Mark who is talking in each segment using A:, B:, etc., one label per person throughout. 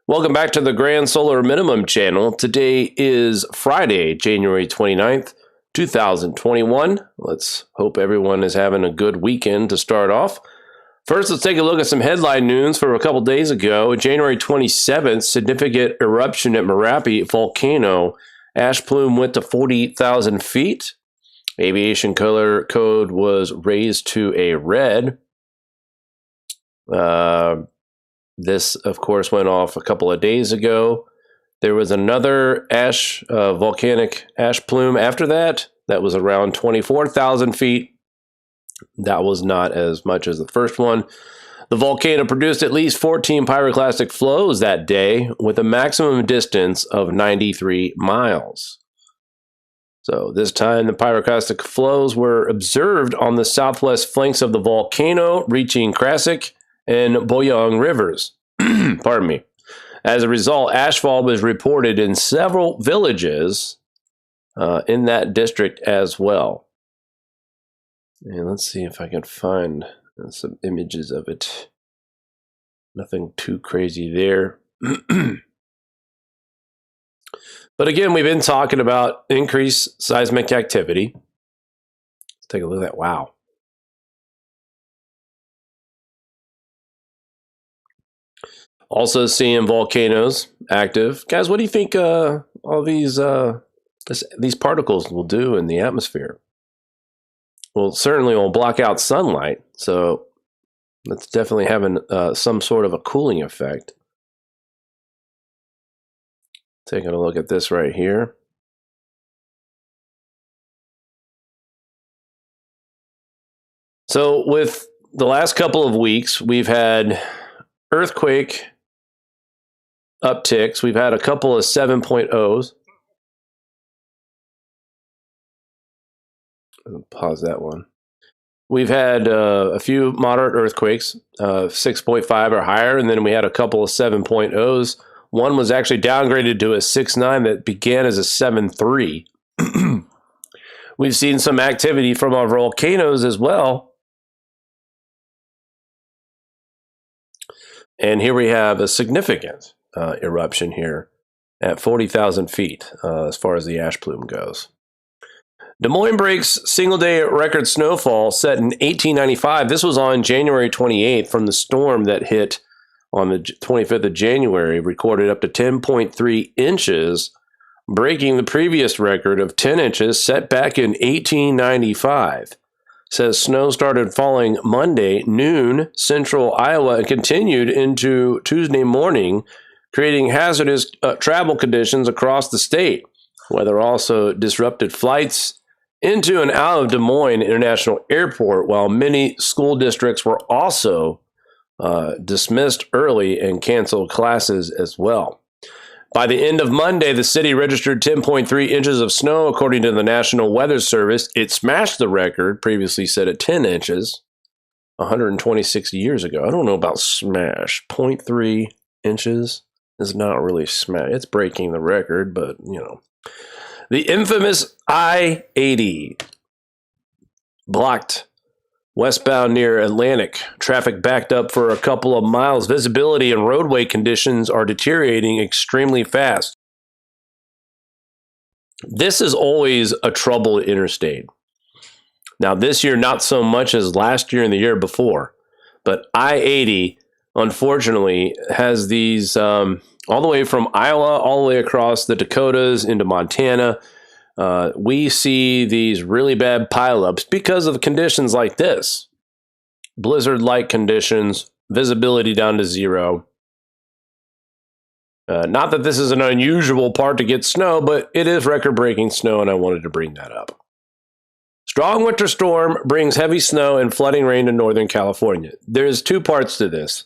A: Welcome back to the Grand Solar Minimum channel. Today is Friday, January 29th, 2021. Let's hope everyone is having a good weekend to start off. First, let's take a look at some headline news from a couple days ago. January 27th, significant eruption at Merapi volcano. Ash plume went to 40,000 feet. Aviation color code was raised to a red. This, of course, went off a couple of days ago. There was another volcanic ash plume after that. That was around 24,000 feet. That was not as much as the first one. The volcano produced at least 14 pyroclastic flows that day with a maximum distance of 93 miles. So this time the pyroclastic flows were observed on the southwest flanks of the volcano, reaching Krasik and Boyang rivers. Pardon me. As a result, ashfall was reported in several villages in that district as well. And let's see if I can find some images of it. Nothing too crazy there. But again, we've been talking about increased seismic activity. Let's take a look at that. Wow. Also seeing volcanoes active. Guys, what do you think all these particles will do in the atmosphere? Well, certainly will block out sunlight, so that's definitely having some sort of a cooling effect. Taking a look at this right here. So with the last couple of weeks, we've had earthquake upticks. We've had a couple of 7.0s. Pause that one. We've had a few moderate earthquakes, 6.5 or higher, and then we had a couple of 7.0s. One was actually downgraded to a 6.9 that began as a 7.3. We've seen some activity from our volcanoes as well. And here we have a significant eruption here at 40,000 feet as far as the ash plume goes. Des Moines breaks single-day record snowfall set in 1895. This was on January 28th from the storm that hit on the 25th of January, recorded up to 10.3 inches, breaking the previous record of 10 inches set back in 1895. Says snow started falling Monday noon, central Iowa, and continued into Tuesday morning, creating hazardous travel conditions across the state. Weather also disrupted flights into and out of Des Moines International Airport, while many school districts were also dismissed early and canceled classes as well. By the end of Monday, the city registered 10.3 inches of snow, according to the National Weather Service. It smashed the record, previously set at 10 inches, 126 years ago. I don't know about smash. 0.3 inches is not really smash. It's breaking the record, but, you know. The infamous I-80 blocked westbound near Atlantic. Traffic backed up for a couple of miles. Visibility and roadway conditions are deteriorating extremely fast. This is always a troubled interstate. Now, this year, not so much as last year and the year before, but I-80, unfortunately, has these all the way from Iowa, all the way across the Dakotas into Montana. We see these really bad pileups because of conditions like this. Blizzard-like conditions, visibility down to zero. Not that this is an unusual part to get snow, but it is record-breaking snow, and I wanted to bring that up. Strong winter storm brings heavy snow and flooding rain to Northern California. There's two parts to this.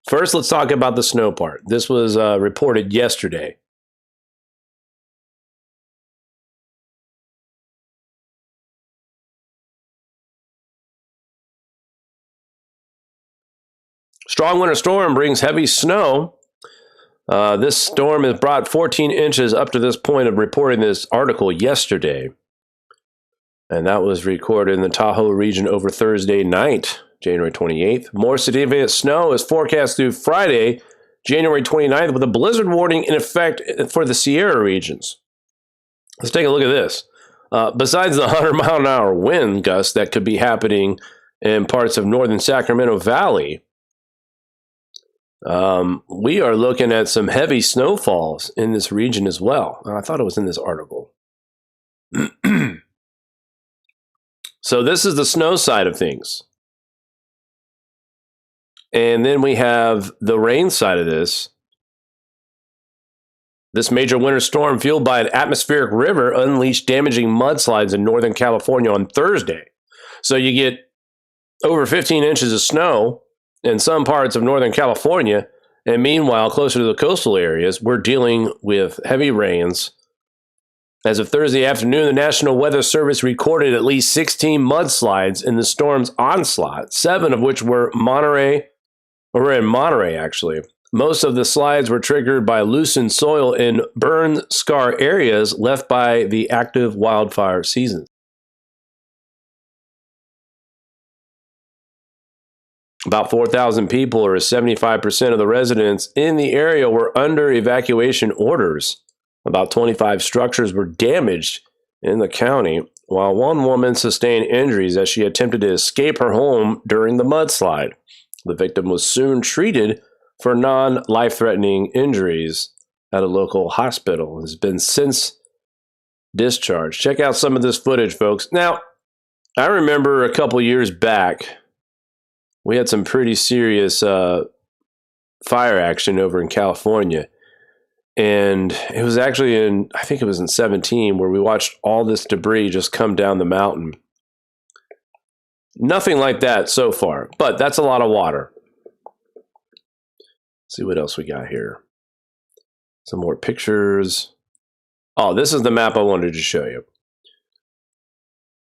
A: First, let's talk about the snow part. This was reported yesterday. Strong winter storm brings heavy snow. This storm has brought 14 inches up to this point of reporting this article yesterday. And that was recorded in the Tahoe region over Thursday night, January 28th. More significant snow is forecast through Friday, January 29th, with a blizzard warning in effect for the Sierra regions. Let's take a look at this. Besides the 100-mile-an-hour wind gusts that could be happening in parts of northern Sacramento Valley, we are looking at some heavy snowfalls in this region as well. I thought it was in this article. So this is the snow side of things. And then we have the rain side of this. This major winter storm fueled by an atmospheric river unleashed damaging mudslides in Northern California on Thursday. So you get over 15 inches of snow in some parts of Northern California. And meanwhile, closer to the coastal areas, we're dealing with heavy rains. As of Thursday afternoon, the National Weather Service recorded at least 16 mudslides in the storm's onslaught, 7 of which were in Monterey, actually. Most of the slides were triggered by loosened soil in burn scar areas left by the active wildfire season. About 4,000 people, or 75% of the residents in the area, were under evacuation orders. About 25 structures were damaged in the county, while one woman sustained injuries as she attempted to escape her home during the mudslide. The victim was soon treated for non-life-threatening injuries at a local hospital and has been since discharged. Check out some of this footage, folks. Now, I remember a couple years back, we had some pretty serious fire action over in California. And it was actually I think it was in 17, where we watched all this debris just come down the mountain. Nothing like that so far, but that's a lot of water. See what else we got here. Some more pictures. Oh, this is the map I wanted to show you.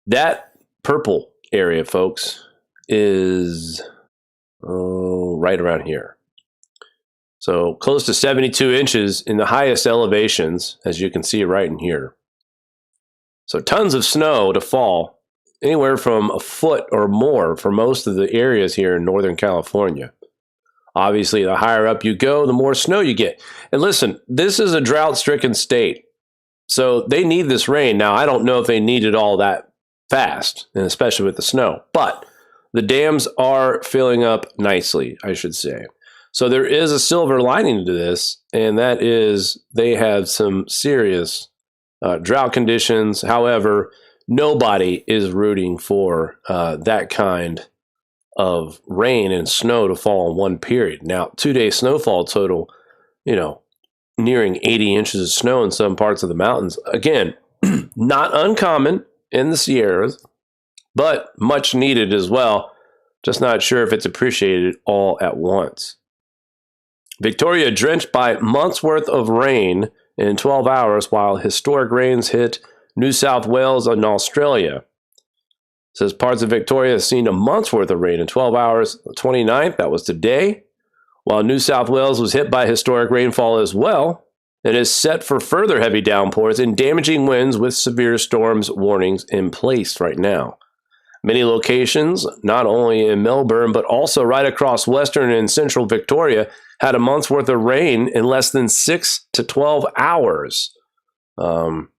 A: That purple area, folks, is right around here. So close to 72 inches in the highest elevations, as you can see right in here. So tons of snow to fall, anywhere from a foot or more for most of the areas here in Northern California. Obviously, the higher up you go, the more snow you get. And listen, this is a drought-stricken state, so they need this rain. Now, I don't know if they need it all that fast, and especially with the snow, but the dams are filling up nicely, I should say. So there is a silver lining to this, and that is they have some serious drought conditions. However, nobody is rooting for that kind of rain and snow to fall in one period. Now, 2-day snowfall total, nearing 80 inches of snow in some parts of the mountains. Again, not uncommon in the Sierras, but much needed as well. Just not sure if it's appreciated all at once. Victoria drenched by months worth of rain in 12 hours, while historic rains hit New South Wales and Australia. It says parts of Victoria have seen a month's worth of rain in 12 hours. The 29th, that was today, while New South Wales was hit by historic rainfall as well. It is set for further heavy downpours and damaging winds with severe storms warnings in place right now. Many locations, not only in Melbourne, but also right across western and central Victoria, had a month's worth of rain in less than 6 to 12 hours. Now,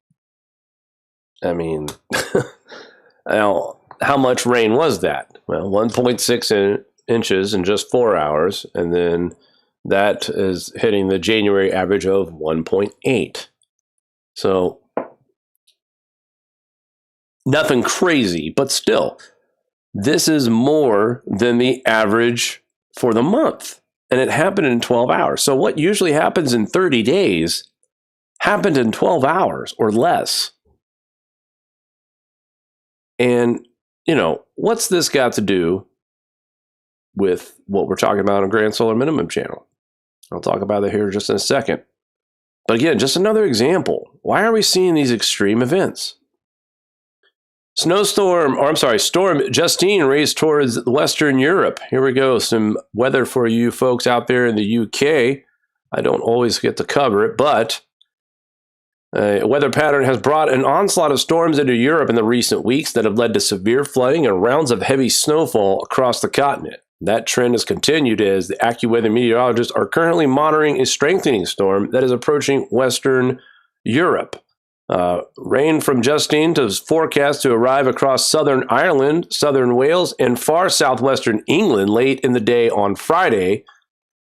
A: how much rain was that? Well, 1.6 inches in just 4 hours, and then that is hitting the January average of 1.8. So, nothing crazy, but still, this is more than the average for the month, and it happened in 12 hours. So what usually happens in 30 days happened in 12 hours or less. And, what's this got to do with what we're talking about on Grand Solar Minimum Channel? I'll talk about it here just in a second. But again, just another example. Why are we seeing these extreme events? Storm Justine raced towards Western Europe. Here we go. Some weather for you folks out there in the UK. I don't always get to cover it, but a weather pattern has brought an onslaught of storms into Europe in the recent weeks that have led to severe flooding and rounds of heavy snowfall across the continent. That trend has continued as the AccuWeather meteorologists are currently monitoring a strengthening storm that is approaching Western Europe. Rain from Justine is forecast to arrive across southern Ireland, southern Wales, and far southwestern England late in the day on Friday,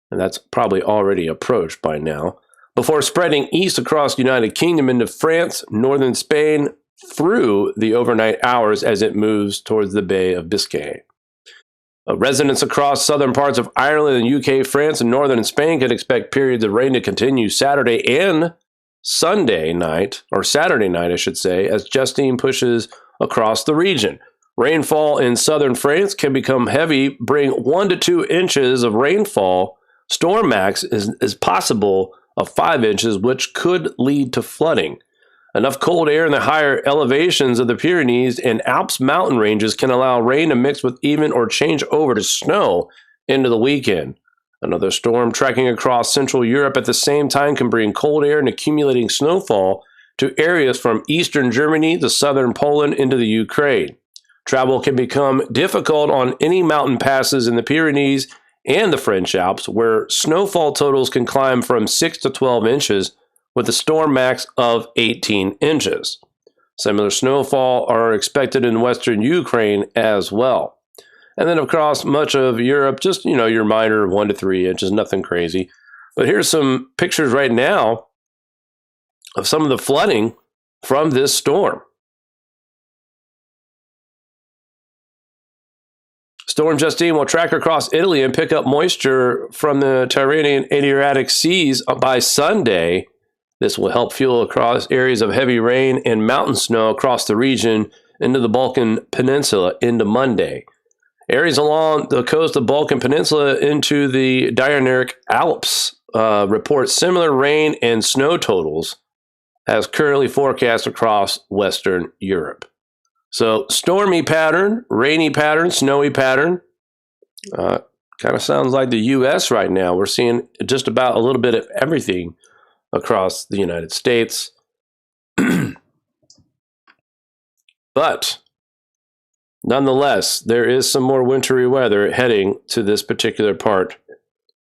A: and that's probably already approached by now, before spreading east across the United Kingdom into France, northern Spain, through the overnight hours as it moves towards the Bay of Biscay. Residents across southern parts of Ireland and UK, France, and northern Spain could expect periods of rain to continue Saturday and Sunday night, or Saturday night, I should say, as Justine pushes across the region. Rainfall in southern France can become heavy, bring 1 to 2 inches of rainfall. Storm max is possible of 5 inches, which could lead to flooding. Enough cold air in the higher elevations of the Pyrenees and Alps mountain ranges can allow rain to mix with even or change over to snow into the weekend. Another storm tracking across Central Europe at the same time can bring cold air and accumulating snowfall to areas from eastern Germany to southern Poland into the Ukraine. Travel can become difficult on any mountain passes in the Pyrenees and the French Alps, where snowfall totals can climb from 6 to 12 inches, with a storm max of 18 inches. Similar snowfall are expected in western Ukraine as well. And then across much of Europe, just, your minor 1 to 3 inches, nothing crazy. But here's some pictures right now of some of the flooding from this storm. Storm Justine will track across Italy and pick up moisture from the Tyrrhenian Adriatic seas by Sunday. This will help fuel across areas of heavy rain and mountain snow across the region into the Balkan Peninsula into Monday. Areas along the coast of Balkan Peninsula into the Dinaric Alps report similar rain and snow totals as currently forecast across Western Europe. So stormy pattern, rainy pattern, snowy pattern. Kind of sounds like the U.S. right now. We're seeing just about a little bit of everything across the United States. But nonetheless, there is some more wintry weather heading to this particular part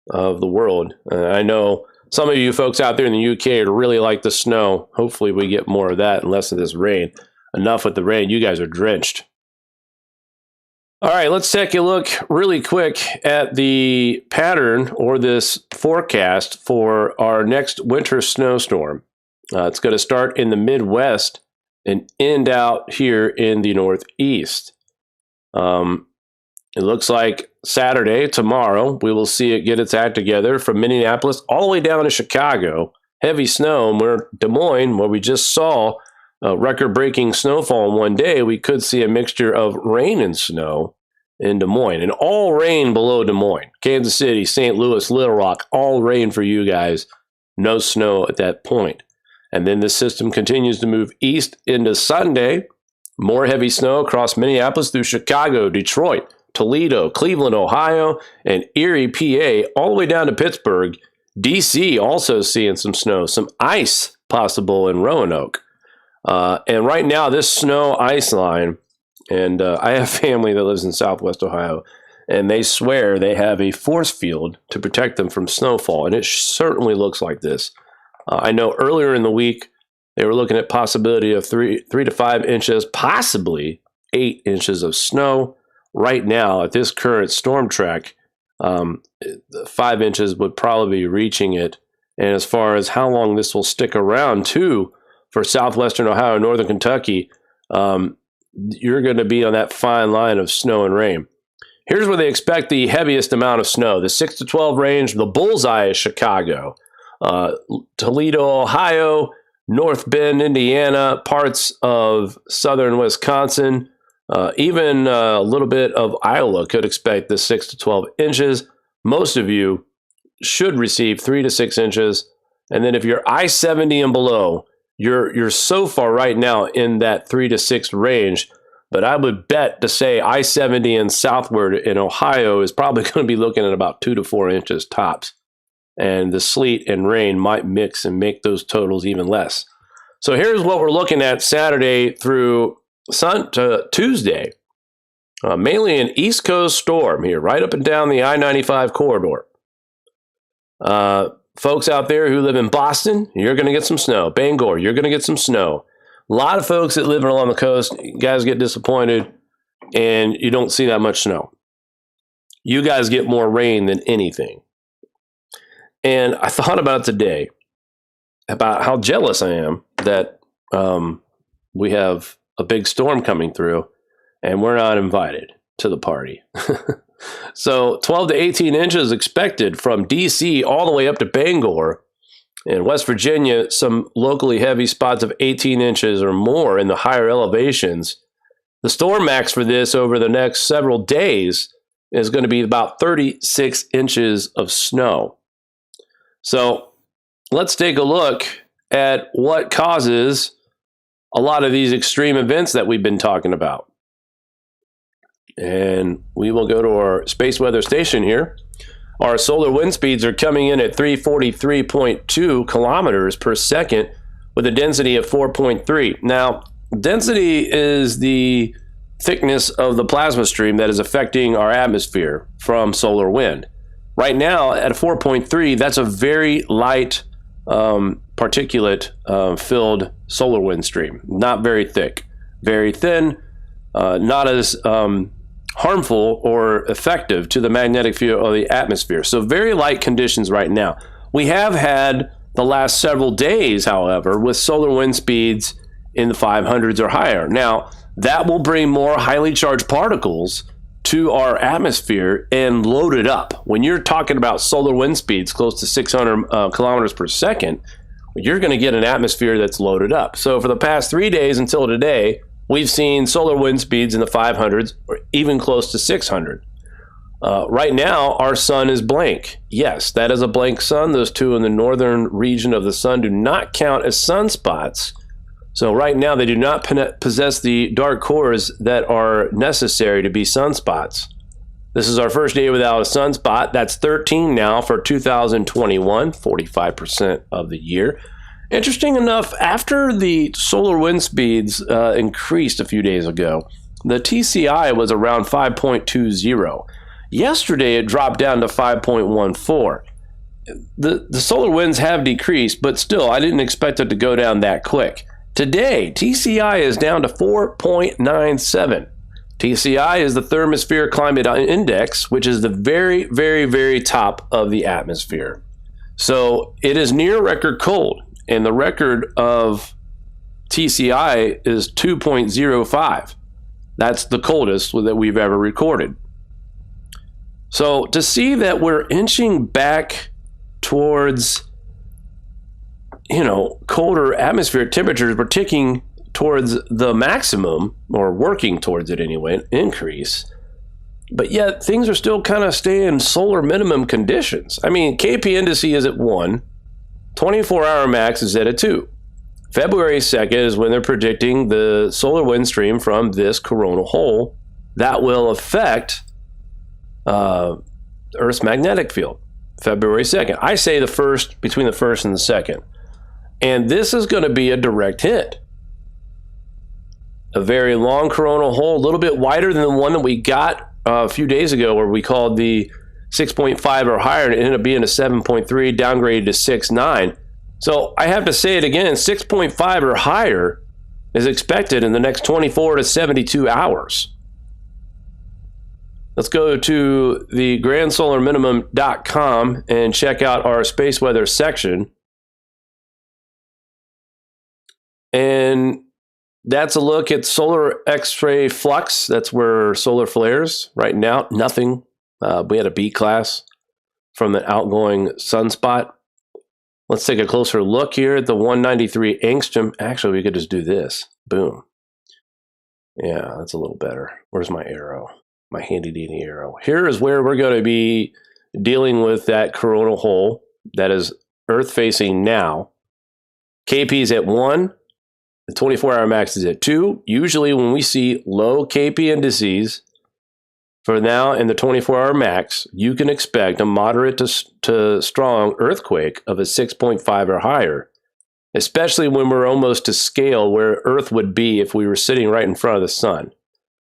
A: of the world. I know some of you folks out there in the UK really like the snow. Hopefully we get more of that and less of this rain. Enough with the rain. You guys are drenched. All right, let's take a look really quick at the pattern or this forecast for our next winter snowstorm. It's going to start in the Midwest and end out here in the Northeast. It looks like Saturday, tomorrow, we will see it get its act together from Minneapolis all the way down to Chicago. Heavy snow, and we're Des Moines, where we just saw record-breaking snowfall in one day. We could see a mixture of rain and snow in Des Moines, and all rain below Des Moines. Kansas City, St. Louis, Little Rock, all rain for you guys. No snow at that point. And then the system continues to move east into Sunday. More heavy snow across Minneapolis through Chicago, Detroit, Toledo, Cleveland, Ohio, and Erie, PA, all the way down to Pittsburgh. DC also seeing some snow, some ice possible in Roanoke. And right now, this snow ice line, and I have family that lives in Southwest Ohio, and they swear they have a force field to protect them from snowfall, and it certainly looks like this. I know earlier in the week, they were looking at possibility of 3 to 5 inches, possibly 8 inches of snow. Right now, at this current storm track, 5 inches would probably be reaching it. And as far as how long this will stick around, too, for southwestern Ohio and northern Kentucky, you're going to be on that fine line of snow and rain. Here's where they expect the heaviest amount of snow. The 6 to 12 range, the bullseye is Chicago, Toledo, Ohio, North Bend, Indiana, parts of southern Wisconsin, even a little bit of Iowa could expect the 6 to 12 inches. Most of you should receive 3 to 6 inches. And then if you're I-70 and below, you're so far right now in that 3 to 6 range. But I would bet to say I-70 and southward in Ohio is probably going to be looking at about 2 to 4 inches tops. And the sleet and rain might mix and make those totals even less. So here's what we're looking at Saturday through Tuesday. Mainly an East Coast storm here, right up and down the I-95 corridor. Folks out there who live in Boston, you're going to get some snow. Bangor, you're going to get some snow. A lot of folks that live along the coast, you guys get disappointed, and you don't see that much snow. You guys get more rain than anything. And I thought about today, about how jealous I am that we have a big storm coming through, and we're not invited to the party. So 12 to 18 inches expected from D.C. all the way up to Bangor. In West Virginia, some locally heavy spots of 18 inches or more in the higher elevations. The storm max for this over the next several days is going to be about 36 inches of snow. So let's take a look at what causes a lot of these extreme events that we've been talking about. And we will go to our space weather station here. Our solar wind speeds are coming in at 343.2 kilometers per second with a density of 4.3. Now, density is the thickness of the plasma stream that is affecting our atmosphere from solar wind. Right now, at a 4.3, that's a very light particulate filled solar wind stream. Not very thick, very thin, not as harmful or effective to the magnetic field of the atmosphere. So very light conditions right now. We have had the last several days, however, with solar wind speeds in the 500s or higher. Now, that will bring more highly charged particles to our atmosphere and load it up. When you're talking about solar wind speeds close to 600 kilometers per second, you're going to get an atmosphere that's loaded up. So for the past 3 days until today, we've seen solar wind speeds in the 500s or even close to 600. Right now, our sun is blank. Yes, that is a blank sun. Those two in the northern region of the sun do not count as sunspots. So right now, they do not possess the dark cores that are necessary to be sunspots. This is our first day without a sunspot. That's 13 now for 2021, 45% of the year. Interesting enough, after the solar wind speeds increased a few days ago, the TCI was around 5.20. Yesterday, it dropped down to 5.14. The solar winds have decreased, but still, I didn't expect it to go down that quick. Today, TCI is down to 4.97. TCI is the Thermosphere Climate Index, which is the very, very, very top of the atmosphere. So it is near record cold, and the record of TCI is 2.05. That's the coldest that we've ever recorded. So to see that we're inching back towards, colder atmospheric temperatures, we're ticking towards the maximum, or working towards it anyway, increase. But yet things are still kind of staying solar minimum conditions. I mean, KP indice is at 1, 24-hour max is at a 2. February 2nd is when they're predicting the solar wind stream from this coronal hole that will affect Earth's magnetic field. February 2nd. I say between the 1st and the 2nd. And this is going to be a direct hit. A very long coronal hole, a little bit wider than the one that we got a few days ago, where we called the 6.5 or higher, and it ended up being a 7.3, downgraded to 6.9. So I have to say it again, 6.5 or higher is expected in the next 24 to 72 hours. Let's go to the grandsolarminimum.com and check out our space weather section. And that's a look at solar X-ray flux. That's where solar flares right now, nothing. We had a B class from the outgoing sunspot. Let's take a closer look here at the 193 angstrom. Actually, we could just do this. Boom. Yeah, that's a little better. Where's my arrow? My handy dandy arrow. Here is where we're going to be dealing with that coronal hole that is Earth facing now. KP is at 1. The 24-hour max is at 2. Usually when we see low KP indices for now in the 24-hour max, you can expect a moderate to strong earthquake of a 6.5 or higher, especially when we're almost to scale where Earth would be if we were sitting right in front of the sun.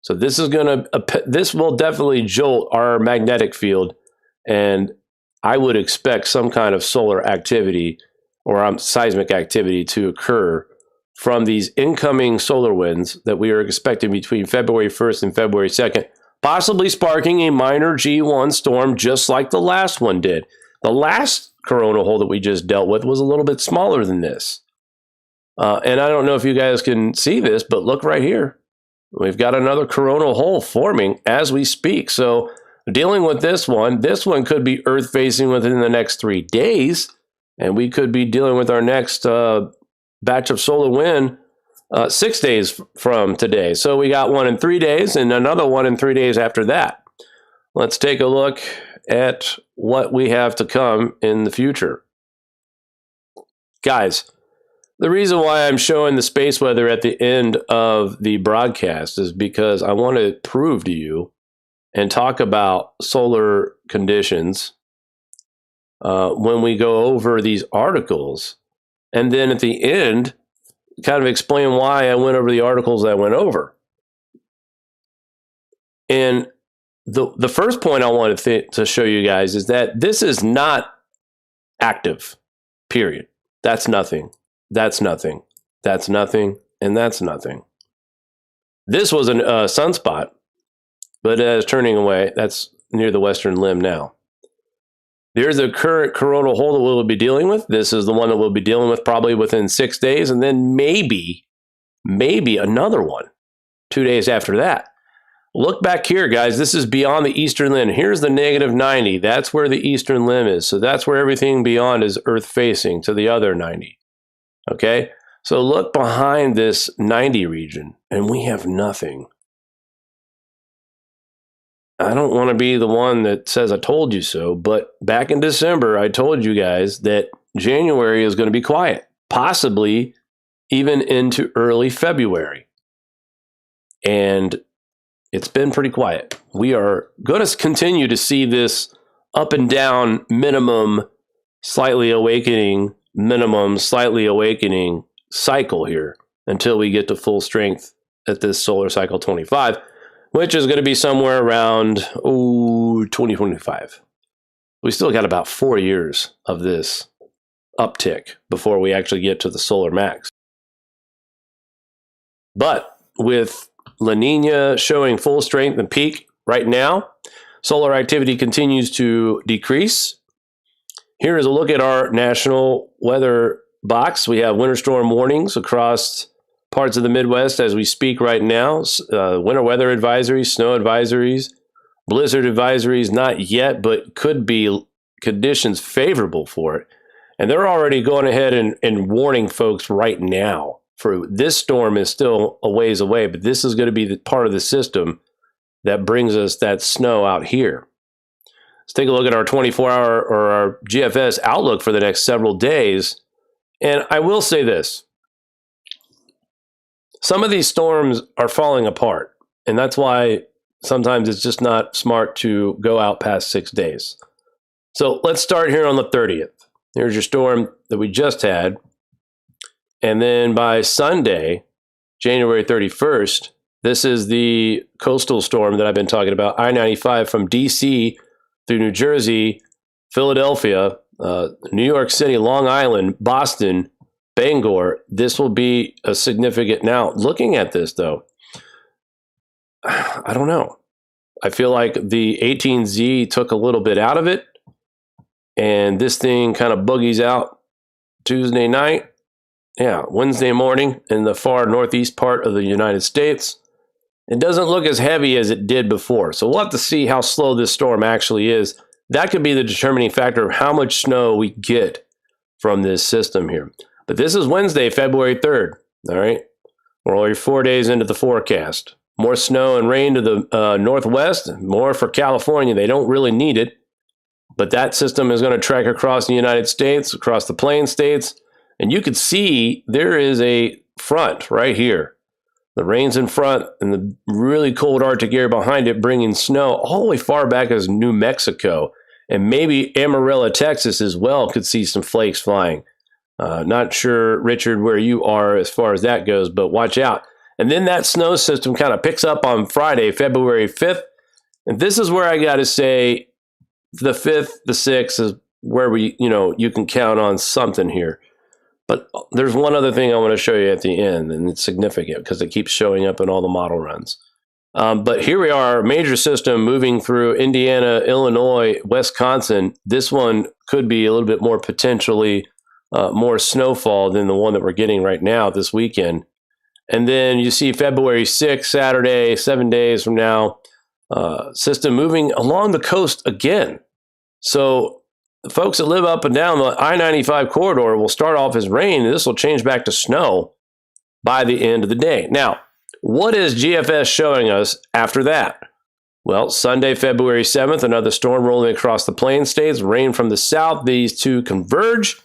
A: So this is this will definitely jolt our magnetic field, and I would expect some kind of solar activity or seismic activity to occur from these incoming solar winds that we are expecting between February 1st and February 2nd, possibly sparking a minor G1 storm just like the last one did. The last coronal hole that we just dealt with was a little bit smaller than this. And I don't know if you guys can see this, but look right here. We've got another coronal hole forming as we speak. So dealing with this one could be Earth facing within the next 3 days, and we could be dealing with our next batch of solar wind 6 days from today. So we got one in 3 days and another one in 3 days after that. Let's take a look at what we have to come in the future. Guys, the reason why I'm showing the space weather at the end of the broadcast is because I want to prove to you and talk about solar conditions when we go over these articles. And then at the end, kind of explain why I went over the articles I went over. And the first point I wanted to show you guys is that this is not active, period. That's nothing. That's nothing. That's nothing. And that's nothing. This was a sunspot, but it is turning away. That's near the western limb now. There's the current coronal hole that we'll be dealing with. This is the one that we'll be dealing with probably within 6 days, and then maybe another one 2 days after that. Look back here, guys. This is beyond the eastern limb. Here's the -90. That's where the eastern limb is. So that's where everything beyond is Earth facing to the other 90. Okay? So look behind this 90 region, and we have nothing. I don't want to be the one that says I told you so, but back in December, I told you guys that January is going to be quiet, possibly even into early February. And it's been pretty quiet. We are going to continue to see this up and down minimum, slightly awakening, minimum, slightly awakening cycle here until we get to full strength at this solar cycle 25, which is going to be somewhere around 2025. We still got about 4 years of this uptick before we actually get to the solar max. But with La Nina showing full strength and peak right now, solar activity continues to decrease. Here is a look at our national weather box. We have winter storm warnings across parts of the Midwest as we speak right now. Winter weather advisories, snow advisories, blizzard advisories, not yet, but could be conditions favorable for it. And they're already going ahead and warning folks right now. For this storm is still a ways away, but this is going to be the part of the system that brings us that snow out here. Let's take a look at our 24-hour or our GFS outlook for the next several days. And I will say this. Some of these storms are falling apart, and that's why sometimes it's just not smart to go out past 6 days. So let's start here on the 30th. Here's your storm that we just had. And then by Sunday, January 31st, this is the coastal storm that I've been talking about, I-95 from D.C. through New Jersey, Philadelphia, New York City, Long Island, Boston, Bangor. This will be a significant. Now, looking at this, though, I don't know. I feel like the 18Z took a little bit out of it, and this thing kind of boogies out Tuesday night. Yeah, Wednesday morning in the far northeast part of the United States. It doesn't look as heavy as it did before. So we'll have to see how slow this storm actually is. That could be the determining factor of how much snow we get from this system here. But this is Wednesday, February 3rd. All right. We're only 4 days into the forecast. More snow and rain to the northwest, more for California. They don't really need it. But that system is going to trek across the United States, across the plain states. And you can see there is a front right here. The rain's in front and the really cold Arctic air behind it, bringing snow all the way far back as New Mexico. And maybe Amarillo, Texas as well could see some flakes flying. Not sure, Richard, where you are as far as that goes, but watch out. And then that snow system kind of picks up on Friday, February 5th. And this is where I got to say the 5th, the 6th is where you can count on something here. But there's one other thing I want to show you at the end, and it's significant because it keeps showing up in all the model runs. But here we are, major system moving through Indiana, Illinois, Wisconsin. This one could be a little bit more potentially more snowfall than the one that we're getting right now this weekend. And then you see February 6th, Saturday, 7 days from now, system moving along the coast again. So the folks that live up and down the I-95 corridor will start off as rain, and this will change back to snow by the end of the day. Now, what is GFS showing us after that? Well, Sunday, February 7th, another storm rolling across the plain states, rain from the south. These two converge,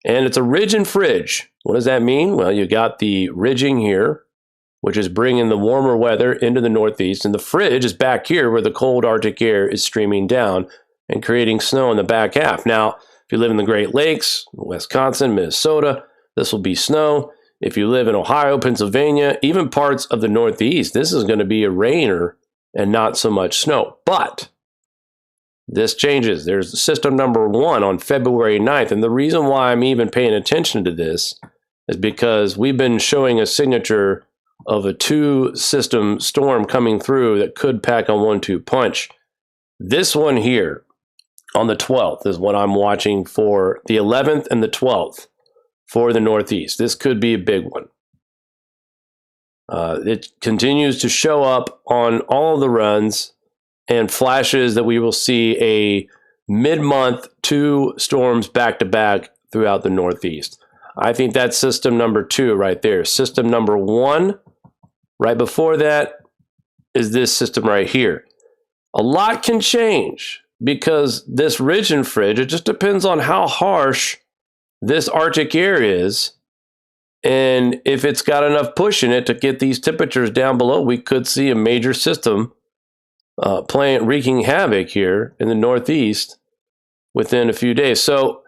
A: and it's a ridge and fridge. What does that mean? Well, you got the ridging here, which is bringing the warmer weather into the northeast, and the fridge is back here where the cold Arctic air is streaming down and creating snow in the back half. Now, if you live in the Great Lakes, Wisconsin, Minnesota, this will be snow. If you live in Ohio, Pennsylvania, even parts of the northeast, this is going to be a rainer and not so much snow. But this changes. There's system number 1 on February 9th. And the reason why I'm even paying attention to this is because we've been showing a signature of a 2-system storm coming through that could pack a 1-2 punch. This one here on the 12th is what I'm watching for, the 11th and the 12th for the Northeast. This could be a big one. It continues to show up on all of the runs and flashes that we will see a mid-month 2 storms back-to-back throughout the Northeast. I think that's system number 2 right there. System number 1, right before that, is this system right here. A lot can change because this ridge and fridge, it just depends on how harsh this Arctic air is. And if it's got enough push in it to get these temperatures down below, we could see a major system wreaking havoc here in the Northeast within a few days. So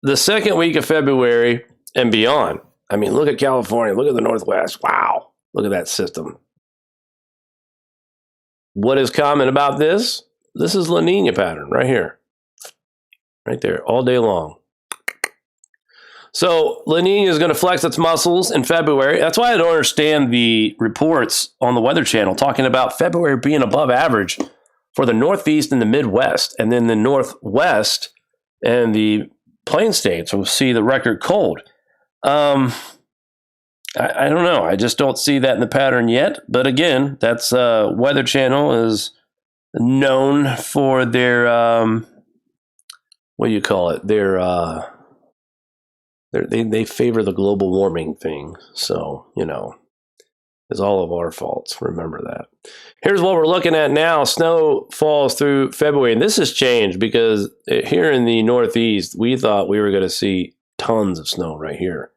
A: the second week of February and beyond, I mean, look at California, look at the Northwest. Wow, look at that system. What is common about this? This is La Nina pattern right here, right there, all day long. So La Nina is going to flex its muscles in February. That's why I don't understand the reports on the Weather Channel talking about February being above average for the Northeast and the Midwest. And then the Northwest and the Plain States will see the record cold. I don't know. I just don't see that in the pattern yet. But again, that's Weather Channel is known for their, what do you call it? They favor the global warming thing. So, it's all of our faults. Remember that. Here's what we're looking at now. Snow falls through February. And this has changed because here in the Northeast, we thought we were going to see tons of snow right here.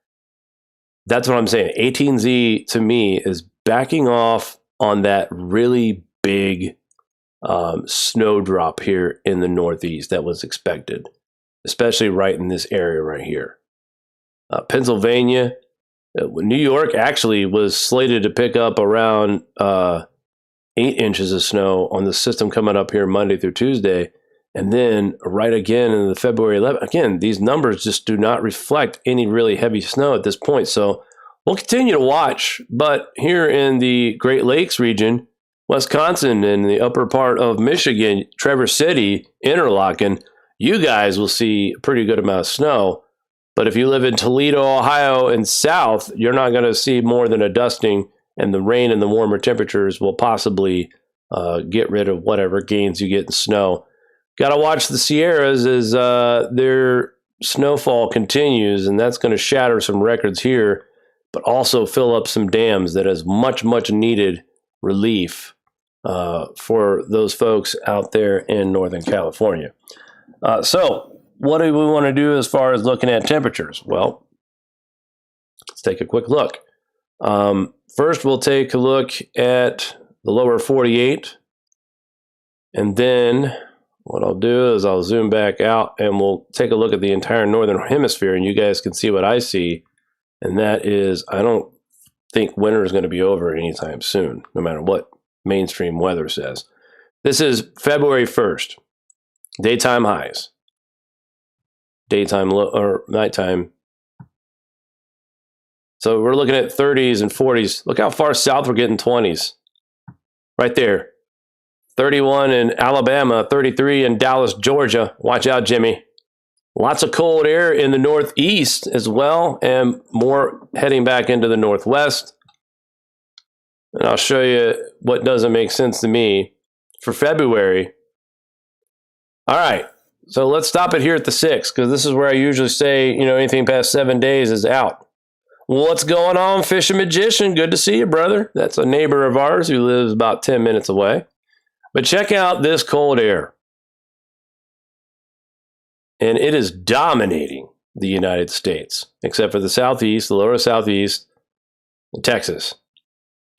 A: That's what I'm saying. 18Z to me is backing off on that really big snow drop here in the Northeast that was expected, especially right in this area right here. Pennsylvania, New York actually was slated to pick up around 8 inches of snow on the system coming up here Monday through Tuesday. And then right again in the February 11th, again, these numbers just do not reflect any really heavy snow at this point. So we'll continue to watch. But here in the Great Lakes region, Wisconsin and the upper part of Michigan, Traverse City, Interlaken, you guys will see a pretty good amount of snow. But if you live in Toledo, Ohio, and south, you're not going to see more than a dusting, and the rain and the warmer temperatures will possibly get rid of whatever gains you get in snow. Got to watch the Sierras as their snowfall continues, and that's going to shatter some records here, but also fill up some dams that is much, much needed relief for those folks out there in Northern California. So what do we want to do as far as looking at temperatures? Well, let's take a quick look. First, we'll take a look at the lower 48, and then what I'll do is I'll zoom back out and we'll take a look at the entire northern hemisphere, and you guys can see what I see. And that is, I don't think winter is going to be over anytime soon, no matter what mainstream weather says. This is February 1st. Daytime highs. Daytime low, or nighttime. So we're looking at 30s and 40s. Look how far south we're getting 20s. Right there. 31 in Alabama, 33 in Dallas, Georgia. Watch out, Jimmy. Lots of cold air in the northeast as well, and more heading back into the northwest. And I'll show you what doesn't make sense to me for February. All right, so let's stop it here at the 6, because this is where I usually say, you know, anything past 7 days is out. What's going on, Fishing Magician? Good to see you, brother. That's a neighbor of ours who lives about 10 minutes away. But check out this cold air. And it is dominating the United States, except for the southeast, the lower southeast, and Texas.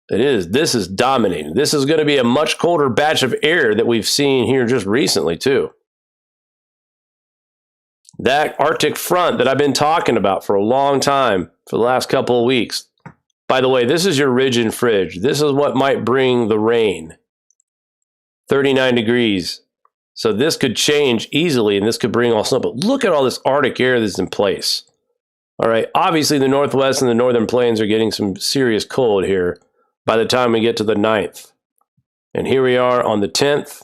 A: This is dominating. This is going to be a much colder batch of air that we've seen here just recently, too. That Arctic front that I've been talking about for a long time, for the last couple of weeks. By the way, this is your ridge and fridge. This is what might bring the rain. 39 degrees. So this could change easily, and this could bring all snow. But look at all this Arctic air that's in place. All right, obviously the Northwest and the Northern Plains are getting some serious cold here by the time we get to the 9th. And here we are on the 10th.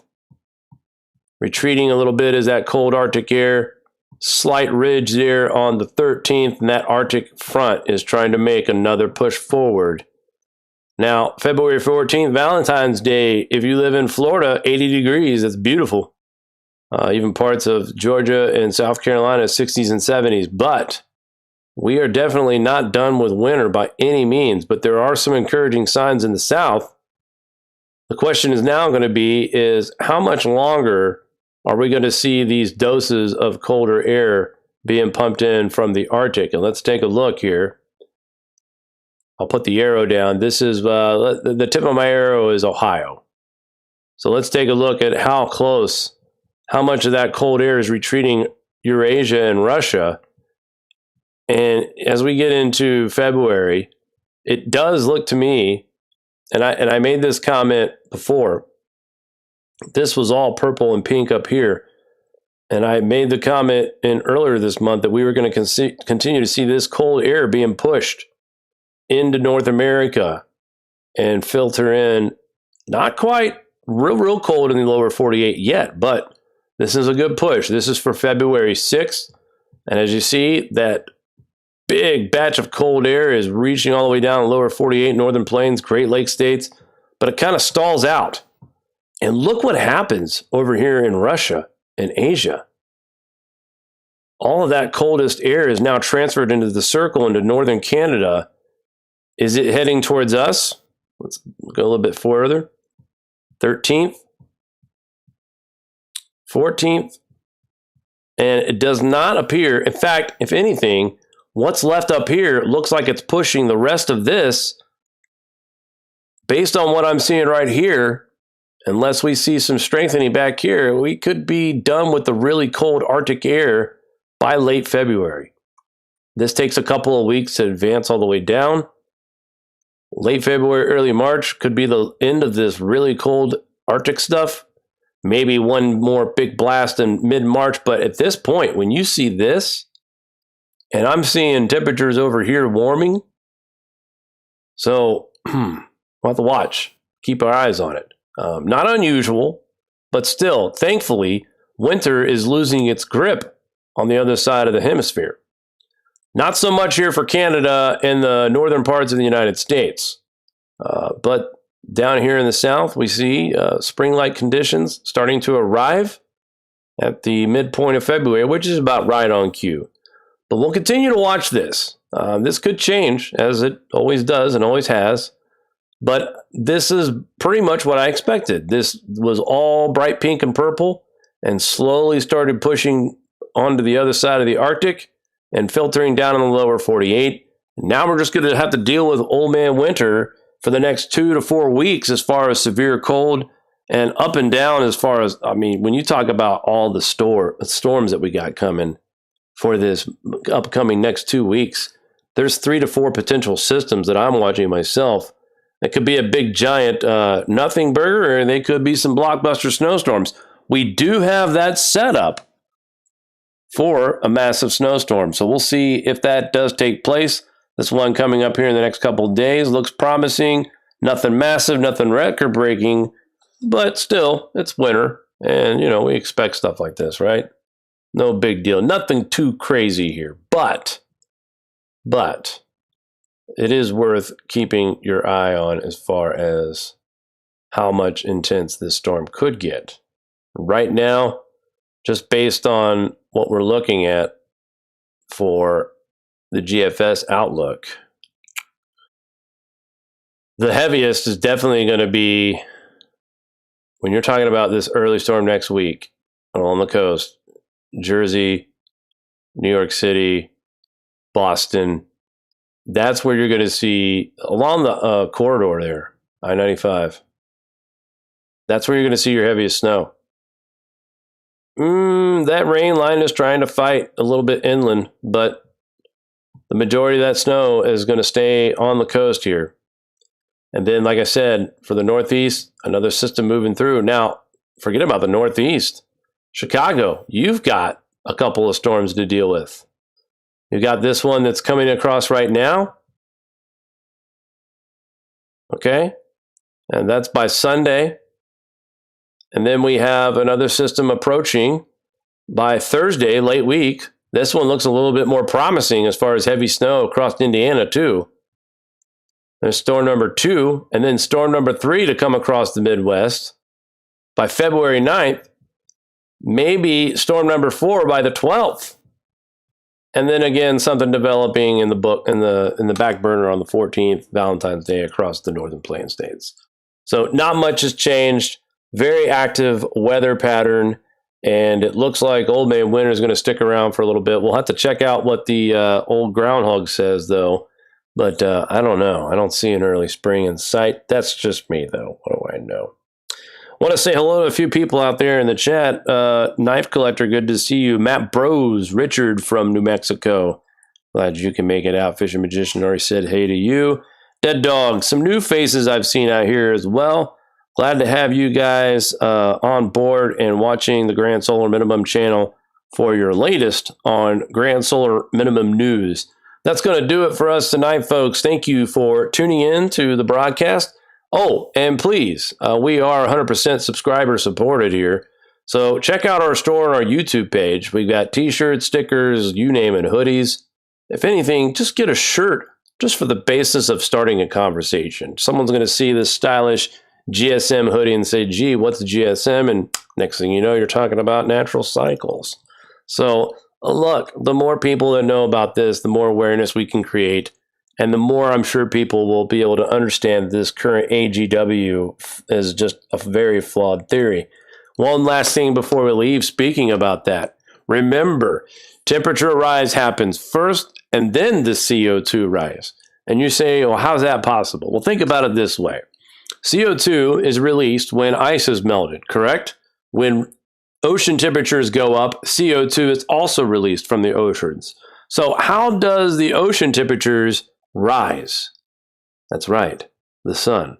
A: Retreating a little bit is that cold Arctic air. Slight ridge there on the 13th, and that Arctic front is trying to make another push forward. Now, February 14th, Valentine's Day, if you live in Florida, 80 degrees, that's beautiful. Even parts of Georgia and South Carolina, 60s and 70s. But we are definitely not done with winter by any means, but there are some encouraging signs in the South. The question is now going to be is how much longer are we going to see these doses of colder air being pumped in from the Arctic? And let's take a look here. I'll put the arrow down. This is the tip of my arrow is Ohio. So let's take a look at how close, how much of that cold air is retreating Eurasia and Russia. And as we get into February, it does look to me, and I made this comment before, this was all purple and pink up here. And I made the comment earlier this month that we were going to continue to see this cold air being pushed into North America and filter in, not quite real cold in the lower 48 yet, but this is a good push. This is for February 6th. And as you see, that big batch of cold air is reaching all the way down the lower 48, Northern Plains, Great Lakes states, but it kind of stalls out. And look what happens over here in Russia and Asia. All of that coldest air is now transferred into the circle into northern Canada. Is it heading towards us? Let's go a little bit further. 13th, 14th, and it does not appear, in fact, if anything, what's left up here looks like it's pushing the rest of this. Based on what I'm seeing right here, unless we see some strengthening back here, we could be done with the really cold Arctic air by late February. This takes a couple of weeks to advance all the way down. Late February, early March could be the end of this really cold Arctic stuff. Maybe one more big blast in mid-March. But at this point, when you see this, and I'm seeing temperatures over here warming, so we'll have to watch. Keep our eyes on it. Not unusual, but still, thankfully, winter is losing its grip on the other side of the hemisphere. Not so much here for Canada and the northern parts of the United States. But down here in the south, we see spring-like conditions starting to arrive at the midpoint of February, which is about right on cue. But we'll continue to watch this. This could change, as it always does and always has. But this is pretty much what I expected. This was all bright pink and purple and slowly started pushing onto the other side of the Arctic and filtering down in the lower 48. Now we're just going to have to deal with old man winter for the next 2 to 4 weeks as far as severe cold and up and down as far as, I mean, when you talk about all the storms that we got coming for this upcoming next 2 weeks, there's 3 to 4 potential systems that I'm watching myself. It could be a big giant nothing burger, or they could be some blockbuster snowstorms. We do have that set up for a massive snowstorm. So we'll see if that does take place. This one coming up here in the next couple of days looks promising. Nothing massive, nothing record breaking, but still, it's winter. And, we expect stuff like this, right? No big deal. Nothing too crazy here. But it is worth keeping your eye on as far as how much intense this storm could get. Right now, just based on what we're looking at for the GFS outlook, the heaviest is definitely going to be, when you're talking about this early storm next week along the coast, Jersey, New York City, Boston. That's where you're going to see, along the corridor there, I-95. That's where you're going to see your heaviest snow. That rain line is trying to fight a little bit inland, but the majority of that snow is going to stay on the coast here. And then, like I said, for the Northeast, another system moving through. Now, forget about the Northeast. Chicago, you've got a couple of storms to deal with. You've got this one that's coming across right now. Okay? And that's by Sunday. And then we have another system approaching by Thursday, late week. This one looks a little bit more promising as far as heavy snow across Indiana, too. There's storm number 2, and then storm number 3 to come across the Midwest by February 9th. Maybe storm number 4 by the 12th. And then again, something developing in the back burner on the 14th, Valentine's Day, across the northern plain states. So not much has changed. Very active weather pattern, and it looks like Old Man Winter is going to stick around for a little bit. We'll have to check out what the old groundhog says, though. But I don't know. I don't see an early spring in sight. That's just me, though. What do I know? Want to say hello to a few people out there in the chat. Knife Collector, good to see you. Matt Bros, Richard from New Mexico. Glad you can make it out. Fishing Magician already said hey to you. Dead Dog, some new faces I've seen out here as well. Glad to have you guys on board and watching the Grand Solar Minimum channel for your latest on Grand Solar Minimum news. That's going to do it for us tonight, folks. Thank you for tuning in to the broadcast. Oh, and please, we are 100% subscriber supported here. So check out our store on our YouTube page. We've got t-shirts, stickers, you name it, hoodies. If anything, just get a shirt just for the basis of starting a conversation. Someone's going to see this stylish GSM hoodie and say, gee, what's GSM? And next thing you know, you're talking about natural cycles. So look, the more people that know about this, the more awareness we can create. And the more I'm sure people will be able to understand this current AGW is just a very flawed theory. One last thing before we leave, speaking about that, remember, temperature rise happens first and then the CO2 rise. And you say, well, how's that possible? Well, think about it this way. CO2 is released when ice is melted, correct? When ocean temperatures go up, CO2 is also released from the oceans. So how does the ocean temperatures rise? That's right, the sun.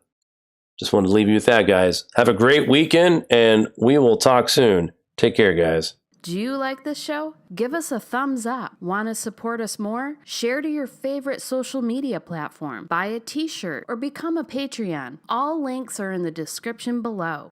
A: Just wanted to leave you with that, guys. Have a great weekend, and we will talk soon. Take care, guys.
B: Do you like this show? Give us a thumbs up. Want to support us more? Share to your favorite social media platform. Buy a t-shirt or become a Patreon. All links are in the description below.